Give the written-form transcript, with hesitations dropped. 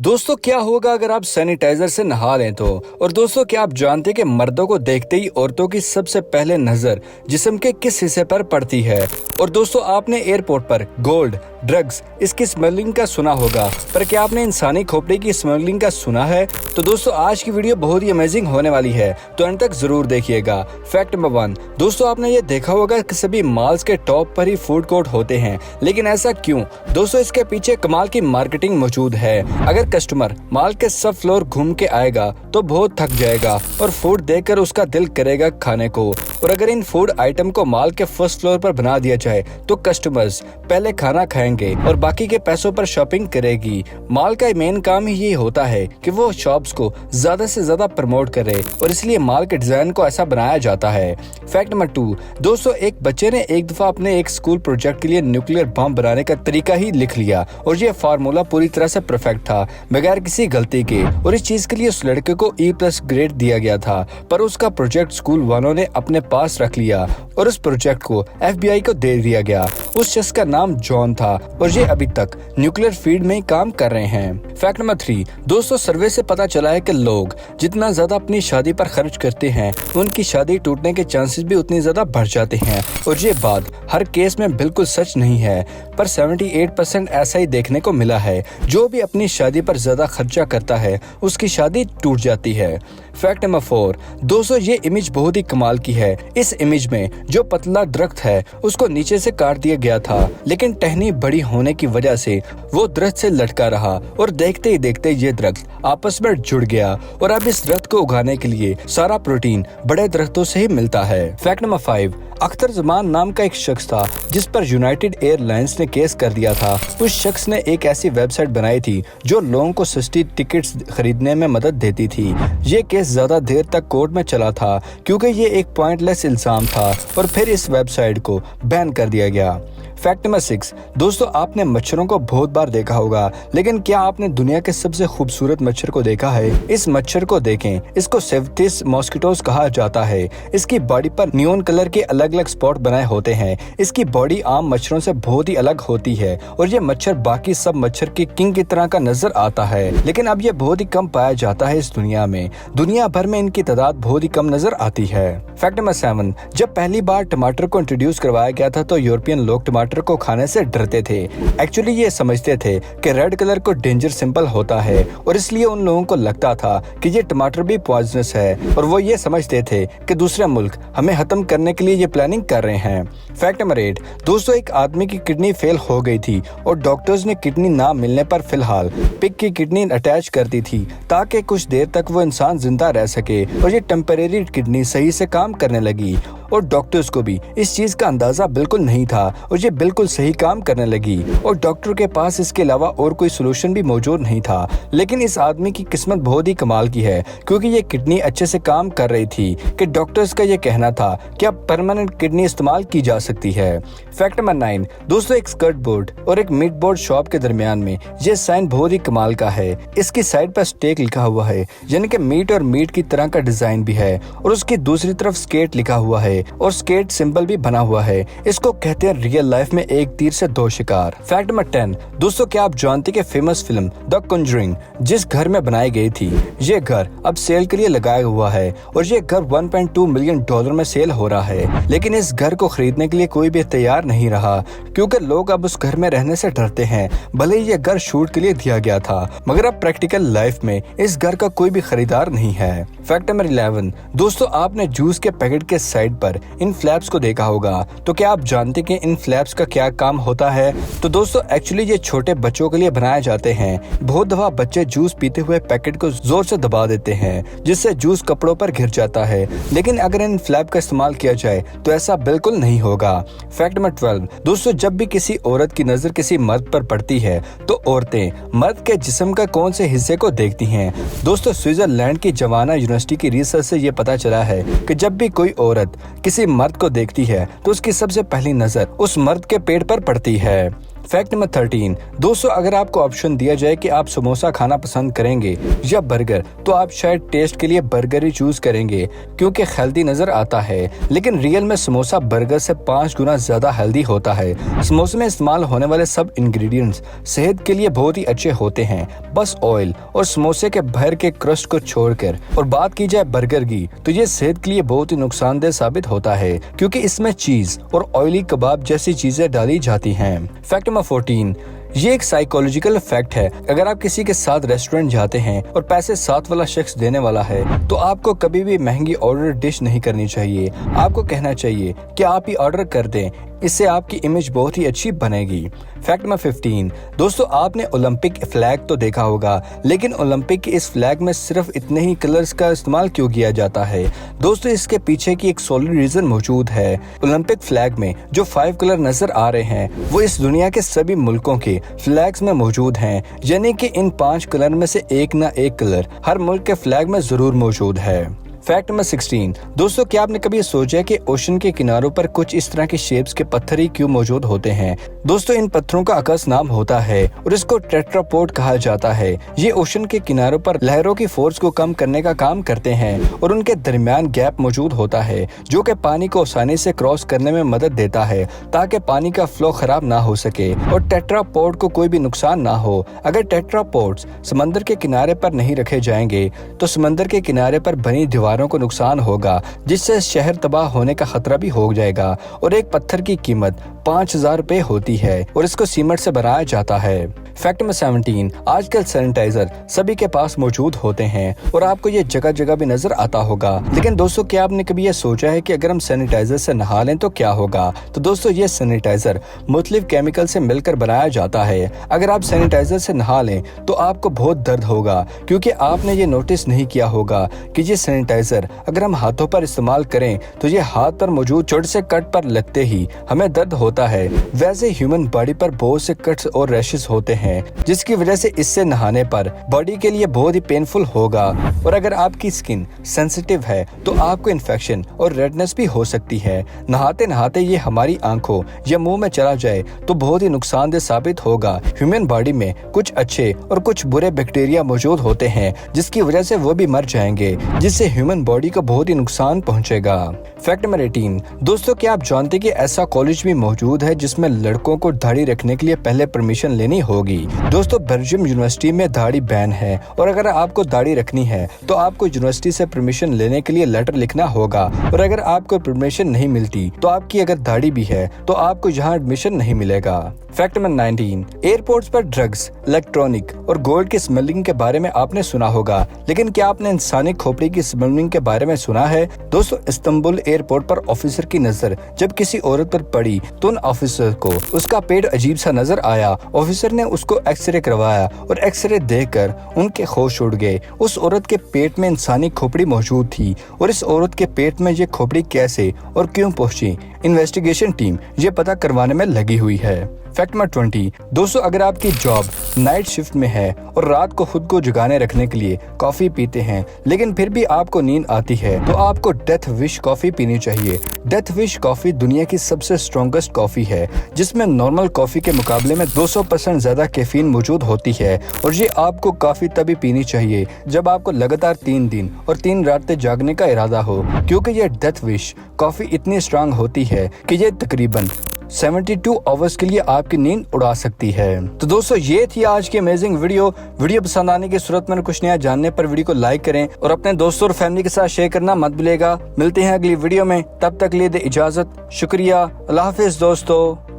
दोस्तों क्या होगा अगर आप सैनिटाइजर से नहा लें तो। और दोस्तों क्या आप जानते हैं कि मर्दों को देखते ही औरतों की सबसे पहले नजर जिस्म के किस हिस्से पर पड़ती है। और दोस्तों आपने एयरपोर्ट पर गोल्ड, ड्रग्स इसकी स्मगलिंग का सुना होगा, पर क्या आपने इंसानी खोपड़ी की स्मगलिंग का सुना है? तो दोस्तों आज की वीडियो बहुत ही अमेजिंग होने वाली है, तो अंत तक जरूर देखिएगा। फैक्ट नंबर 1, दोस्तों आपने ये देखा होगा कि सभी मॉल्स के टॉप पर ही फूड कोर्ट होते हैं, लेकिन ऐसा क्यों? दोस्तों इसके पीछे कमाल की मार्केटिंग मौजूद है। अगर कस्टमर मॉल के सब फ्लोर घूम के आएगा तो बहुत थक जाएगा और फूड देखकर उसका दिल करेगा खाने को। और अगर इन फूड आइटम को मॉल के फर्स्ट फ्लोर पर बना दिया जाए तो कस्टमर्स पहले खाना खाएंगे और बाकी के पैसों पर शॉपिंग करेगी। मॉल का मेन काम ही ये होता है कि वो शॉप्स को ज्यादा से ज्यादा प्रमोट करे और इसलिए मॉल के डिजाइन को ऐसा बनाया जाता है। फैक्ट नंबर 2, दोस्तों एक बच्चे ने एक दफा अपने एक स्कूल प्रोजेक्ट के लिए न्यूक्लियर बम बनाने का तरीका ही लिख लिया और ये फार्मूला पूरी तरह से परफेक्ट था, बगैर किसी गलती के। और इस चीज के लिए उस लड़के को E+ ग्रेड दिया गया था, पर उसका प्रोजेक्ट स्कूल वालों ने अपने पास रख लिया और उस प्रोजेक्ट को FBI को दे दिया गया। उस शख्स का नाम जॉन था और ये अभी तक न्यूक्लियर फील्ड में काम कर रहे हैं। फैक्ट नंबर 3, दोस्तों सर्वे से पता चला है कि लोग जितना ज्यादा अपनी शादी पर खर्च करते हैं उनकी शादी टूटने के चांसेस भी उतनी ज्यादा बढ़ जाते हैं। और ये बात हर केस में बिल्कुल सच नहीं है, पर 78% ऐसा ही देखने को मिला है। जो भी अपनी शादी पर ज्यादा खर्चा करता है उसकी शादी टूट जाती है। फैक्ट नंबर 4, दोस्तों ये इमेज बहुत ही कमाल की है। इस इमेज में जो पतला दरख्त है उसको नीचे से काट दिया गया था, लेकिन टहनी बड़ी होने की वजह से वो दरख्त से लटका रहा और देखते ही देखते ये दरख्त आपस में जुड़ गया और अब इस दरख्त को उगाने के लिए सारा प्रोटीन बड़े दरख्तों से ही मिलता है। फैक्ट नंबर 5, अख्तर जमान नाम का एक शख्स था जिस पर यूनाइटेड एयरलाइंस ने केस कर दिया था। उस शख्स ने एक ऐसी वेबसाइट बनाई थी जो लोगों को सस्ती टिकट्स खरीदने में मदद देती थी। ये केस ज्यादा देर तक कोर्ट में चला था क्योंकि ये एक पॉइंटलेस इल्जाम था और फिर इस वेबसाइट को बैन कर दिया गया। फैक्ट नंबर 6, दोस्तों आपने मच्छरों को बहुत बार देखा होगा, लेकिन क्या आपने दुनिया के सबसे खूबसूरत मच्छर को देखा है? इस मच्छर को देखें, इसको सेवथिस मॉस्किटोस कहा जाता है। इसकी बॉडी पर नियॉन कलर के अलग अलग स्पॉट बनाए होते हैं। इसकी बॉडी आम मच्छरों से बहुत ही अलग होती है और ये मच्छर बाकी सब मच्छर के किंग की तरह का नजर आता है, लेकिन अब ये बहुत ही कम पाया जाता है इस दुनिया में। दुनिया भर में इनकी तादाद बहुत ही कम नजर आती है। फैक्ट नंबर 7, जब पहली बार टमाटर को इंट्रोड्यूस करवाया गया था तो यूरोपियन लोग टमाटर को खाने से डरते थे। एक्चुअली ये समझते थे कि रेड कलर को डेंजर सिंबल होता है और इसलिए उन लोगों को लगता था कि ये टमाटर भी पॉइजनस है और वो ये समझते थे कि दूसरे मुल्क हमें खत्म करने के लिए ये प्लानिंग कर रहे हैं। फैक्ट नंबर 8, दोस्तों एक आदमी की किडनी फेल हो गई थी और डॉक्टर्स ने किडनी ना मिलने पर फिलहाल पिग की किडनी अटैच कर दी थी ताकि कुछ देर तक वो इंसान जिंदा रह सके और ये टेम्परेरी किडनी सही से काम करने लगी और डॉक्टर्स को भी इस चीज का अंदाजा बिल्कुल नहीं था और ये बिल्कुल सही काम करने लगी और डॉक्टर के पास इसके अलावा और कोई सोल्यूशन भी मौजूद नहीं था। लेकिन इस आदमी की किस्मत बहुत ही कमाल की है क्योंकि ये किडनी अच्छे से काम कर रही थी कि डॉक्टर्स का ये कहना था कि अब परमानेंट किडनी इस्तेमाल की जा सकती है। फैक्ट नंबर 9, दोस्तों एक स्कर्ट बोर्ड और एक मीट बोर्ड शॉप के दरमियान में ये साइन बहुत ही कमाल का है। इसकी साइड पर स्टेक लिखा हुआ है, यानी कि मीट और मीट की तरह का डिजाइन भी है और उसकी दूसरी तरफ स्केट लिखा हुआ है और स्केट सिंबल भी बना हुआ है। इसको कहते हैं रियल लाइफ में एक तीर से दो शिकार। फैक्ट नंबर 10, दोस्तों क्या आप जानते हैं कि फेमस फिल्म द कॉन्जरिंग जिस घर में बनाई गई थी, ये घर अब सेल के लिए लगाया हुआ है और ये घर $1.2 मिलियन में सेल हो रहा है। लेकिन इस घर को खरीदने के लिए कोई भी तैयार नहीं रहा क्योंकि लोग अब उस घर में रहने से डरते हैं। भले ही ये घर शूट के लिए दिया गया था, मगर अब प्रैक्टिकल लाइफ में इस घर का कोई भी खरीदार नहीं है। फैक्ट नंबर 11, दोस्तों आपने जूस के पैकेट के साइड पर इन फ्लैप्स को देखा होगा, तो क्या आप जानते हैं कि इन फ्लैप्स का क्या काम होता है? तो दोस्तों एक्चुअली ये छोटे बच्चों के लिए बनाए जाते हैं। बहुत दफा बच्चे जूस पीते हुए पैकेट को जोर से दबा देते हैं जिससे जूस कपड़ों पर गिर जाता है, लेकिन अगर इन फ्लैप का इस्तेमाल किया जाए तो ऐसा बिल्कुल नहीं होगा। फैक्ट नंबर 12, दोस्तों जब भी किसी औरत की नजर किसी मर्द पर पड़ती है तो औरतें मर्द के जिस्म का कौन से हिस्से को देखती हैं? दोस्तों स्विट्जरलैंड की जवाना यूनिवर्सिटी की रिसर्च से ये पता चला है कि जब भी कोई औरत किसी मर्द को देखती है तो उसकी सबसे पहली नजर उस मर्द के पेट पर पड़ती है। फैक्ट नंबर 13, दोस्तों अगर आपको ऑप्शन दिया जाए कि आप समोसा खाना पसंद करेंगे या बर्गर, तो आप शायद टेस्ट के लिए बर्गर ही चूज करेंगे क्योंकि हेल्दी नजर आता है, लेकिन रियल में समोसा बर्गर से 5 गुना ज्यादा हेल्दी होता है। समोसे में इस्तेमाल होने वाले सब इंग्रेडिएंट्स सेहत के लिए बहुत ही अच्छे होते हैं, बस ऑयल और समोसे के बाहर के क्रस्ट को छोड़कर। और बात की जाए बर्गर की, तो ये सेहत के लिए बहुत ही नुकसानदेह साबित होता है क्योंकि इसमें चीज और ऑयली कबाब जैसी चीजें डाली जाती हैं। फैक्ट नंबर 14, ये एक साइकोलॉजिकल फैक्ट है। अगर आप किसी के साथ रेस्टोरेंट जाते हैं और पैसे साथ वाला शख्स देने वाला है, तो आपको कभी भी महंगी ऑर्डर डिश नहीं करनी चाहिए। आपको कहना चाहिए कि आप ही ऑर्डर कर दें, इससे आपकी इमेज बहुत ही अच्छी बनेगी। फैक्ट नंबर 15, दोस्तों आपने ओलंपिक फ्लैग तो देखा होगा, लेकिन ओलंपिक के इस फ्लैग में सिर्फ इतने ही कलर्स का इस्तेमाल क्यों किया जाता है? दोस्तों इसके पीछे की एक सॉलिड रीजन मौजूद है। ओलंपिक फ्लैग में जो 5 कलर नजर आ रहे हैं वो इस दुनिया के सभी मुल्कों के फ्लैग्स में मौजूद हैं, यानी कि इन 5 कलर में से एक ना एक कलर हर मुल्क के फ्लैग में जरूर मौजूद है। फैक्ट नंबर 16, दोस्तों क्या आपने कभी सोचा है कि ओशन के किनारों पर कुछ इस तरह के शेप्स के पत्थर ही क्यों मौजूद होते हैं? दोस्तों इन पत्थरों का अकस नाम होता है और इसको टेट्रापोड कहा जाता है। ये ओशन के किनारों पर लहरों की फोर्स को कम करने का काम करते हैं और उनके दरमियान गैप मौजूद होता है जो कि पानी को आसानी से क्रॉस करने में मदद देता है ताकि पानी का फ्लो खराब ना हो सके और टेट्रापोड को कोई भी नुकसान ना हो। अगर टेट्रापोड्स समंदर के किनारे पर नहीं रखे जाएंगे तो समंदर के किनारे पर बनी दीवारों को नुकसान होगा, जिससे शहर तबाह होने का खतरा भी हो जाएगा। और एक पत्थर की कीमत 5,000 रुपए होती है और इसको सीमेंट से बनाया जाता है। फैक्ट नंबर 17, आजकल सैनिटाइजर सभी के पास मौजूद होते हैं और आपको ये जगह जगह भी नजर आता होगा, लेकिन दोस्तों क्या आपने कभी ये सोचा है कि अगर हम सैनिटाइजर से नहा लें तो क्या होगा? तो दोस्तों ये सैनिटाइजर मुख्तलिफ केमिकल से मिलकर बनाया जाता है। अगर आप सैनिटाइजर से नहा लें तो आपको बहुत दर्द होगा क्योंकि आपने ये नोटिस नहीं किया होगा कि ये सैनिटाइजर अगर हम हाथों पर इस्तेमाल करें तो ये हाथ पर मौजूद छोटे से कट पर लगते ही हमें दर्द होता है। वैसे ह्यूमन बॉडी पर बहुत से कट्स और रैशेस होते हैं जिसकी वजह से इससे नहाने पर बॉडी के लिए बहुत ही पेनफुल होगा और अगर आपकी स्किन सेंसिटिव है तो आपको इन्फेक्शन और रेडनेस भी हो सकती है। नहाते नहाते ये हमारी आंखों या मुंह में चला जाए तो बहुत ही नुकसानदेह साबित होगा। ह्यूमन बॉडी में कुछ अच्छे और कुछ बुरे बैक्टीरिया मौजूद होते हैं जिसकी वजह से वो भी मर जाएंगे, जिससे ह्यूमन बॉडी को बहुत ही नुकसान पहुंचेगा। फैक्ट नंबर 18, दोस्तों क्या आप जानते हैं कि ऐसा कॉलेज भी मौजूद है जिसमें लड़कों को दाढ़ी रखने के लिए पहले परमिशन लेनी होगी? दोस्तों बेल्जियम यूनिवर्सिटी में दाढ़ी बैन है और अगर आपको दाढ़ी रखनी है तो आपको यूनिवर्सिटी से परमिशन लेने के लिए लेटर लिखना होगा और अगर आपको परमिशन नहीं मिलती तो आपकी अगर दाढ़ी भी है तो आपको यहाँ एडमिशन नहीं मिलेगा। फैक्ट नंबर 19, एयरपोर्ट्स पर ड्रग्स, इलेक्ट्रॉनिक और गोल्ड की स्मगलिंग के बारे में आपने सुना होगा, लेकिन क्या आपने इंसानी खोपड़ी की स्मगलिंग के बारे में सुना है? दोस्तों इस्तांबुल एयरपोर्ट पर ऑफिसर की नजर जब किसी औरत पर पड़ी तो उन ऑफिसर को उसका पेट अजीब सा नजर आया। ऑफिसर ने उसको एक्सरे करवाया और एक्सरे देखकर उनके होश उड़ गए। उस औरत के पेट में इंसानी खोपड़ी मौजूद थी और इस औरत के पेट में ये खोपड़ी कैसे और क्यों पहुंची, इन्वेस्टिगेशन टीम ये पता करवाने में लगी हुई है। फैक्ट नंबर 20, दोस्तों अगर आपकी जॉब नाइट शिफ्ट में है और रात को खुद को जगाने रखने के लिए कॉफी पीते हैं लेकिन फिर भी आपको नींद आती है तो आपको डेथ विश कॉफी पीनी चाहिए। डेथ विश कॉफी दुनिया की सबसे स्ट्रॉन्गेस्ट कॉफी है जिसमें नॉर्मल कॉफी के मुकाबले में 200% ज्यादा कैफीन मौजूद होती है और ये आपको कॉफी तभी पीनी चाहिए जब आपको लगातार 3 दिन और 3 रातें जागने का इरादा हो, क्योंकि ये डेथ विश कॉफी इतनी स्ट्रांग होती है कि ये तकरीबन 72 आवर्स के लिए आपकी नींद उड़ा सकती है। तो दोस्तों ये थी आज की अमेजिंग वीडियो पसंद आने की सूरत में कुछ नया जानने पर वीडियो को लाइक करें और अपने दोस्तों और फैमिली के साथ शेयर करना मत भूलिएगा। मिलते हैं अगली वीडियो में, तब तक लिए दे इजाजत। शुक्रिया, अल्लाह हाफिज दोस्तों।